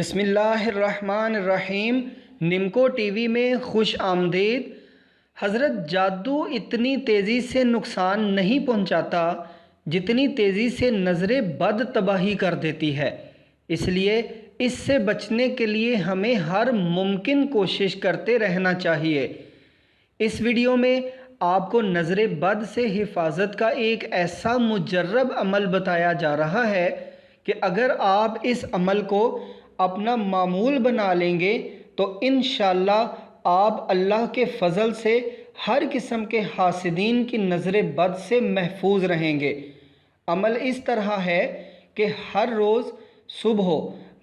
بسم اللہ الرحمن الرحیم۔ نمکو ٹی وی میں خوش آمدید۔ حضرت جادو اتنی تیزی سے نقصان نہیں پہنچاتا جتنی تیزی سے نظر بد تباہی کر دیتی ہے، اس لیے اس سے بچنے کے لیے ہمیں ہر ممکن کوشش کرتے رہنا چاہیے۔ اس ویڈیو میں آپ کو نظر بد سے حفاظت کا ایک ایسا مجرب عمل بتایا جا رہا ہے کہ اگر آپ اس عمل کو اپنا معمول بنا لیں گے تو انشاءاللہ آپ اللہ کے فضل سے ہر قسم کے حاسدین کی نظر بد سے محفوظ رہیں گے۔ عمل اس طرح ہے کہ ہر روز صبح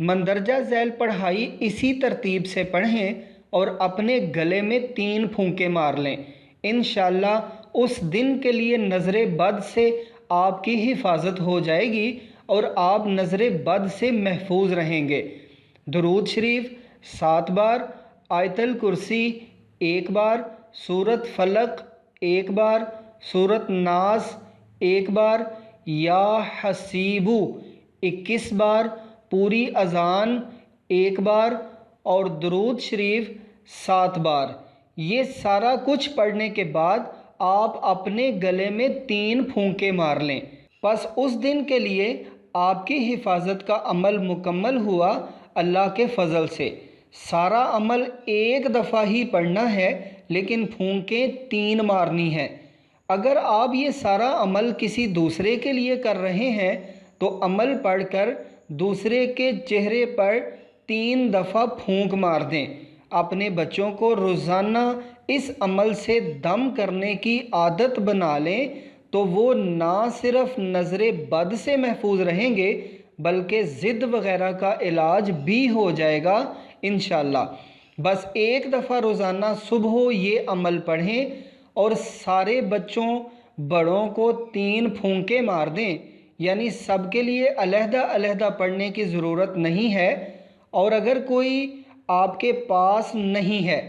مندرجہ ذیل پڑھائی اسی ترتیب سے پڑھیں اور اپنے گلے میں 3 پھونکے مار لیں۔ انشاءاللہ اس دن کے لیے نظر بد سے آپ کی حفاظت ہو جائے گی اور آپ نظر بد سے محفوظ رہیں گے۔ درود شریف 7 بار، آیت الکرسی 1 بار، سورۃ فلق 1 بار، سورۃ ناس 1 بار، یا حسیبو 21 بار، پوری اذان 1 بار اور درود شریف 7 بار۔ یہ سارا کچھ پڑھنے کے بعد آپ اپنے گلے میں 3 پھونکے مار لیں۔ پس اس دن کے لیے آپ کی حفاظت کا عمل مکمل ہوا اللہ کے فضل سے۔ سارا عمل ایک دفعہ ہی پڑھنا ہے لیکن پھونکیں 3 مارنی ہیں۔ اگر آپ یہ سارا عمل کسی دوسرے کے لیے کر رہے ہیں تو عمل پڑھ کر دوسرے کے چہرے پر 3 دفعہ پھونک مار دیں۔ اپنے بچوں کو روزانہ اس عمل سے دم کرنے کی عادت بنا لیں تو وہ نہ صرف نظر بد سے محفوظ رہیں گے بلکہ ضد وغیرہ کا علاج بھی ہو جائے گا انشاءاللہ۔ بس ایک دفعہ روزانہ صبح یہ عمل پڑھیں اور سارے بچوں بڑوں کو 3 پھونکے مار دیں، یعنی سب کے لیے علیحدہ علیحدہ پڑھنے کی ضرورت نہیں ہے۔ اور اگر کوئی آپ کے پاس نہیں ہے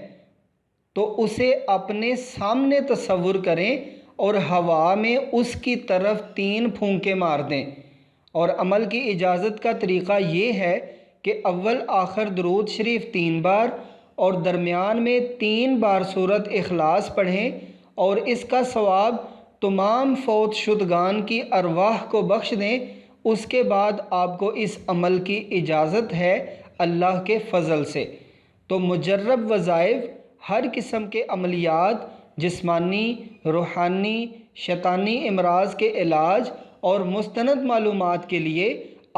تو اسے اپنے سامنے تصور کریں اور ہوا میں اس کی طرف 3 پھونکے مار دیں۔ اور عمل کی اجازت کا طریقہ یہ ہے کہ اول آخر درود شریف 3 بار اور درمیان میں 3 بار سورۃ اخلاص پڑھیں اور اس کا ثواب تمام فوت شدگان کی ارواح کو بخش دیں۔ اس کے بعد آپ کو اس عمل کی اجازت ہے اللہ کے فضل سے۔ تو مجرب وظائف، ہر قسم کے عملیات، جسمانی، روحانی، شیطانی امراض کے علاج اور مستند معلومات کے لیے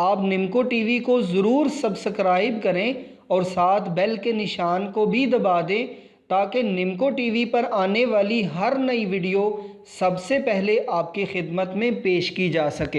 آپ نمکو ٹی وی کو ضرور سبسکرائب کریں اور ساتھ بیل کے نشان کو بھی دبا دیں تاکہ نمکو ٹی وی پر آنے والی ہر نئی ویڈیو سب سے پہلے آپ کی خدمت میں پیش کی جا سکے۔